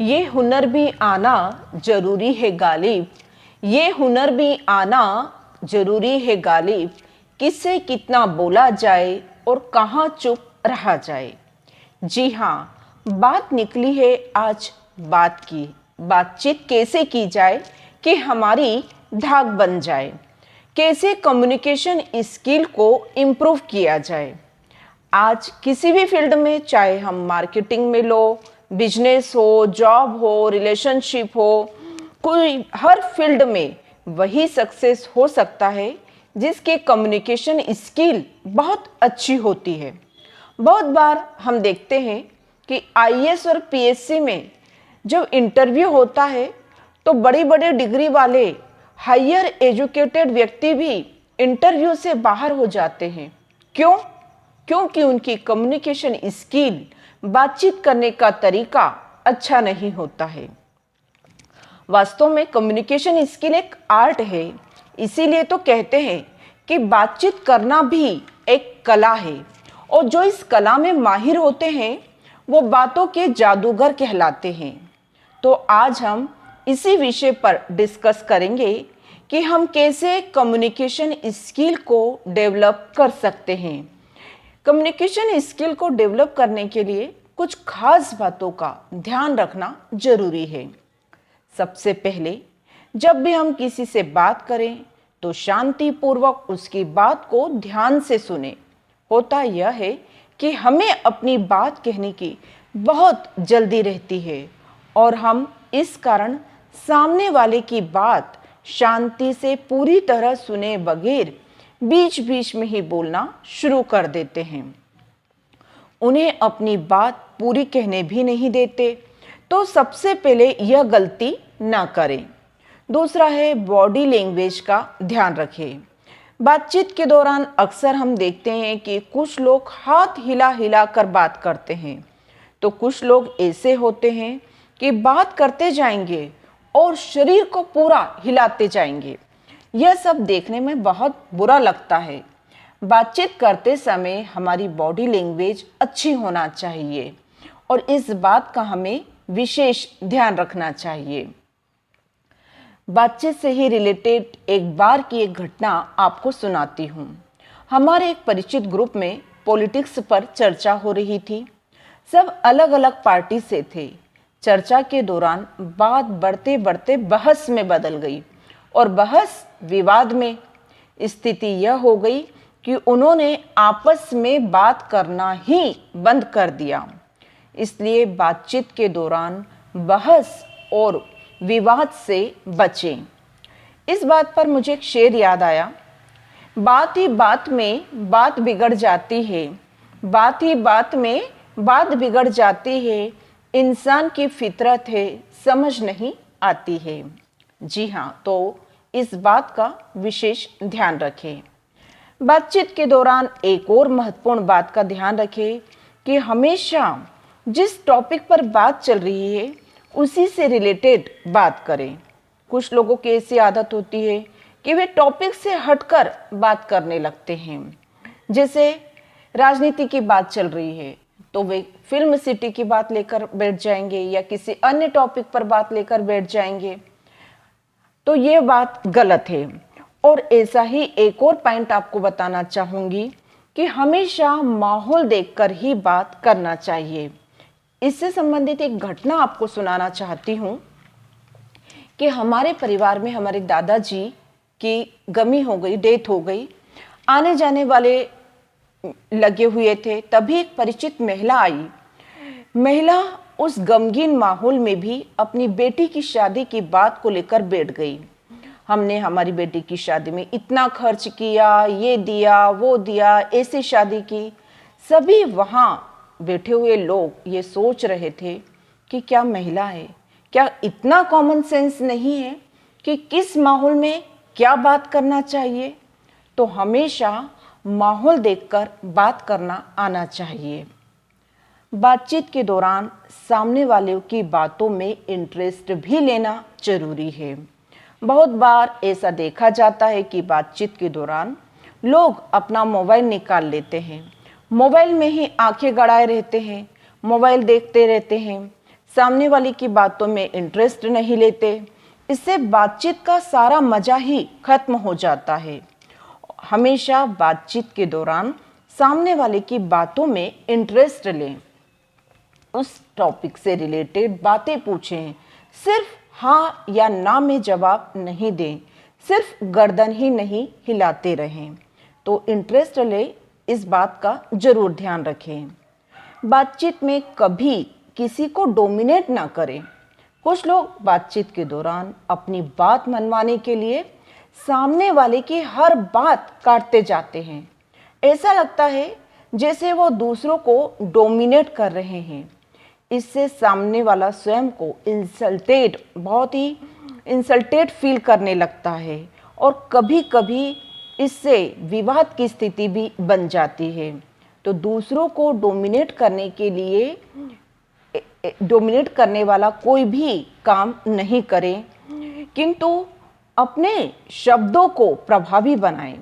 ये हुनर भी आना जरूरी है गालिब, ये हुनर भी आना जरूरी है गालिब, किससे कितना बोला जाए और कहाँ चुप रहा जाए। जी हाँ, बात निकली है आज बात की। बातचीत कैसे की जाए कि हमारी धाक बन जाए, कैसे कम्युनिकेशन स्किल को इम्प्रूव किया जाए। आज किसी भी फील्ड में, चाहे हम मार्केटिंग में लो, बिजनेस हो, जॉब हो, रिलेशनशिप हो, कोई हर फील्ड में वही सक्सेस हो सकता है जिसके कम्युनिकेशन स्किल बहुत अच्छी होती है। बहुत बार हम देखते हैं कि आईएएस और पीएससी में जब इंटरव्यू होता है तो बड़ी बड़ी डिग्री वाले हायर एजुकेटेड व्यक्ति भी इंटरव्यू से बाहर हो जाते हैं। क्यों? क्योंकि उनकी कम्युनिकेशन स्किल, बातचीत करने का तरीका अच्छा नहीं होता है। वास्तव में कम्युनिकेशन स्किल एक आर्ट है, इसीलिए तो कहते हैं कि बातचीत करना भी एक कला है, और जो इस कला में माहिर होते हैं वो बातों के जादूगर कहलाते हैं। तो आज हम इसी विषय पर डिस्कस करेंगे कि हम कैसे कम्युनिकेशन स्किल को डेवलप कर सकते हैं। कम्युनिकेशन स्किल को डेवलप करने के लिए कुछ खास बातों का ध्यान रखना जरूरी है। सबसे पहले, जब भी हम किसी से बात करें तो शांतिपूर्वक उसकी बात को ध्यान से सुने। होता यह है कि हमें अपनी बात कहने की बहुत जल्दी रहती है और हम इस कारण सामने वाले की बात शांति से पूरी तरह सुने बगैर बीच बीच में ही बोलना शुरू कर देते हैं। उन्हें अपनी बात पूरी कहने भी नहीं देते। तो सबसे पहले यह गलती ना करें। दूसरा है, बॉडी लैंग्वेज का ध्यान रखें। बातचीत के दौरान अक्सर हम देखते हैं कि कुछ लोग हाथ हिला हिला कर बात करते हैं, तो कुछ लोग ऐसे होते हैं कि बात करते जाएंगे और शरीर को पूरा हिलाते जाएंगे। यह सब देखने में बहुत बुरा लगता है। बातचीत करते समय हमारी बॉडी लैंग्वेज अच्छी होना चाहिए और इस बात का हमें विशेष ध्यान रखना चाहिए। बातचीत से ही रिलेटेड एक बार की एक घटना आपको सुनाती हूँ। हमारे एक परिचित ग्रुप में पॉलिटिक्स पर चर्चा हो रही थी। सब अलग अलग पार्टी से थे। चर्चा के दौरान बात बढ़ते बढ़ते बहस में बदल गई और बहस विवाद में। स्थिति यह हो गई कि उन्होंने आपस में बात करना ही बंद कर दिया। इसलिए बातचीत के दौरान बहस और विवाद से बचें। इस बात पर मुझे एक शेर याद आया, बात ही बात में बात बिगड़ जाती है, बात ही बात में बात बिगड़ जाती है, इंसान की फितरत है समझ नहीं आती है। जी हाँ, तो इस बात का विशेष ध्यान रखें। बातचीत के दौरान एक और महत्वपूर्ण बात का ध्यान रखें कि हमेशा जिस टॉपिक पर बात चल रही है उसी से रिलेटेड बात करें। कुछ लोगों की ऐसी आदत होती है कि वे टॉपिक से हटकर बात करने लगते हैं। जैसे राजनीति की बात चल रही है तो वे फिल्म सिटी की बात लेकर बैठ जाएंगे या किसी अन्य टॉपिक पर बात लेकर बैठ जाएंगे। तो ये बात गलत है। और ऐसा ही एक और पॉइंट आपको बताना चाहूँगी कि हमेशा माहौल देखकर ही बात करना चाहिए। इससे संबंधित एक घटना आपको सुनाना चाहती हूँ कि हमारे परिवार में हमारे दादाजी की गमी हो गई, डेथ हो गई। आने जाने वाले लगे हुए थे, तभी एक परिचित महिला आई। महिला उस गमगीन माहौल में भी अपनी बेटी की शादी की बात को लेकर बैठ गई। हमने हमारी बेटी की शादी में इतना खर्च किया, ये दिया वो दिया, ऐसी शादी की। सभी वहाँ बैठे हुए लोग ये सोच रहे थे कि क्या महिला है, क्या इतना कॉमन सेंस नहीं है कि किस माहौल में क्या बात करना चाहिए। तो हमेशा माहौल देखकर बात करना आना चाहिए। बातचीत के दौरान सामने वाले की बातों में इंटरेस्ट भी लेना जरूरी है। बहुत बार ऐसा देखा जाता है कि बातचीत के दौरान लोग अपना मोबाइल निकाल लेते हैं, मोबाइल में ही आंखें गड़ाए रहते हैं, मोबाइल देखते रहते हैं। सामने वाले की बातों में इंटरेस्ट नहीं लेते। इससे बातचीत का सारा मजा ही खत्म हो जाता है। हमेशा बातचीत के दौरान सामने वाले की बातों में इंटरेस्ट लें, उस टॉपिक से रिलेटेड बातें पूछें। सिर्फ हाँ या ना में जवाब नहीं दें, सिर्फ गर्दन ही नहीं हिलाते रहें। तो इंटरेस्ट ले, इस बात का जरूर ध्यान रखें। बातचीत में कभी किसी को डोमिनेट ना करें। कुछ लोग बातचीत के दौरान अपनी बात मनवाने के लिए सामने वाले की हर बात काटते जाते हैं। ऐसा लगता है जैसे वो दूसरों को डोमिनेट कर रहे हैं। इससे सामने वाला स्वयं को बहुत ही इंसल्टेड फील करने लगता है और कभी कभी इससे विवाद की स्थिति भी बन जाती है। तो दूसरों को डोमिनेट करने वाला कोई भी काम नहीं करें, किंतु अपने शब्दों को प्रभावी बनाएं,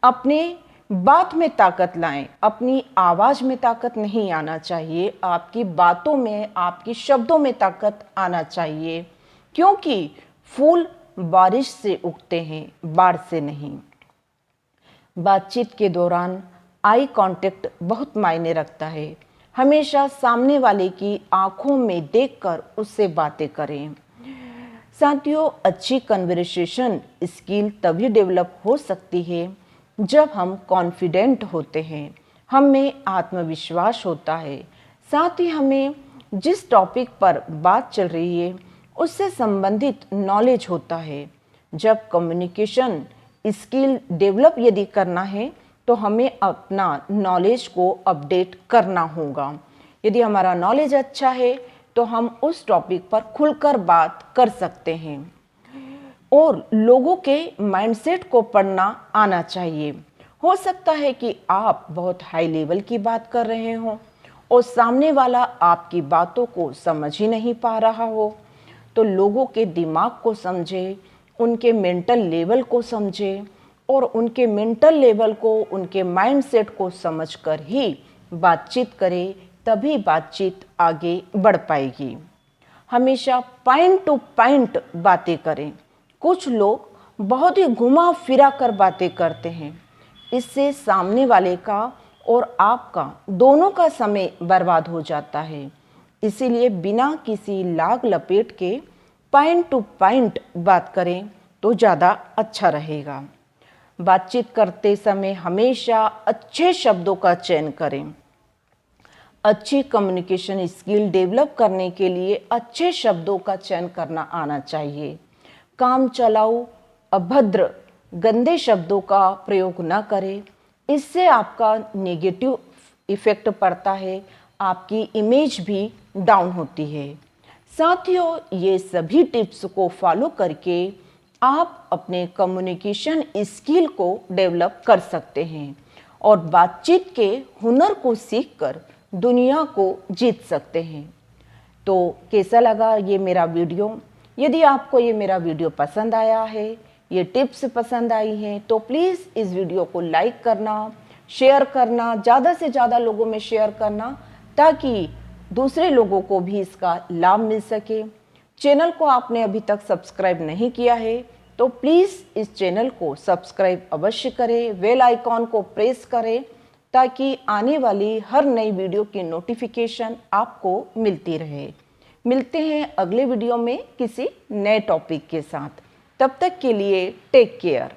अपने बात में ताकत लाएं। अपनी आवाज में ताकत नहीं आना चाहिए, आपकी बातों में, आपके शब्दों में ताकत आना चाहिए, क्योंकि फूल बारिश से उगते हैं, बाढ़ से नहीं। बातचीत के दौरान आई कांटेक्ट बहुत मायने रखता है। हमेशा सामने वाले की आंखों में देखकर उससे बातें करें। साथियों, अच्छी कन्वर्सेशन स्किल तभी डेवलप हो सकती है जब हम कॉन्फिडेंट होते हैं, हम में आत्मविश्वास होता है, साथ ही हमें जिस टॉपिक पर बात चल रही है उससे संबंधित नॉलेज होता है। जब कम्युनिकेशन स्किल डेवलप यदि करना है तो हमें अपना नॉलेज को अपडेट करना होगा। यदि हमारा नॉलेज अच्छा है तो हम उस टॉपिक पर खुलकर बात कर सकते हैं और लोगों के माइंडसेट को पढ़ना आना चाहिए। हो सकता है कि आप बहुत हाई लेवल की बात कर रहे हों और सामने वाला आपकी बातों को समझ ही नहीं पा रहा हो, तो लोगों के दिमाग को समझे, उनके मेंटल लेवल को समझे और उनके मेंटल लेवल को, उनके माइंडसेट को समझकर ही बातचीत करें, तभी बातचीत आगे बढ़ पाएगी। हमेशा पॉइंट टू पॉइंट बातें करें। कुछ लोग बहुत ही घुमा फिरा कर बातें करते हैं, इससे सामने वाले का और आपका दोनों का समय बर्बाद हो जाता है। इसीलिए बिना किसी लाग लपेट के पॉइंट टू पॉइंट बात करें तो ज़्यादा अच्छा रहेगा। बातचीत करते समय हमेशा अच्छे शब्दों का चयन करें। अच्छी कम्युनिकेशन स्किल डेवलप करने के लिए अच्छे शब्दों का चयन करना आना चाहिए। काम चलाऊ, अभद्र, गंदे शब्दों का प्रयोग न करें, इससे आपका नेगेटिव इफेक्ट पड़ता है, आपकी इमेज भी डाउन होती है। साथियों, ये सभी टिप्स को फॉलो करके आप अपने कम्युनिकेशन स्किल को डेवलप कर सकते हैं और बातचीत के हुनर को सीखकर दुनिया को जीत सकते हैं। तो कैसा लगा ये मेरा वीडियो? यदि आपको ये मेरा वीडियो पसंद आया है, ये टिप्स पसंद आई हैं, तो प्लीज़ इस वीडियो को लाइक करना, शेयर करना, ज़्यादा से ज़्यादा लोगों में शेयर करना, ताकि दूसरे लोगों को भी इसका लाभ मिल सके। चैनल को आपने अभी तक सब्सक्राइब नहीं किया है तो प्लीज़ इस चैनल को सब्सक्राइब अवश्य करें, बेल आइकॉन को प्रेस करें, ताकि आने वाली हर नई वीडियो की नोटिफिकेशन आपको मिलती रहे। मिलते हैं अगले वीडियो में किसी नए टॉपिक के साथ। तब तक के लिए टेक केयर।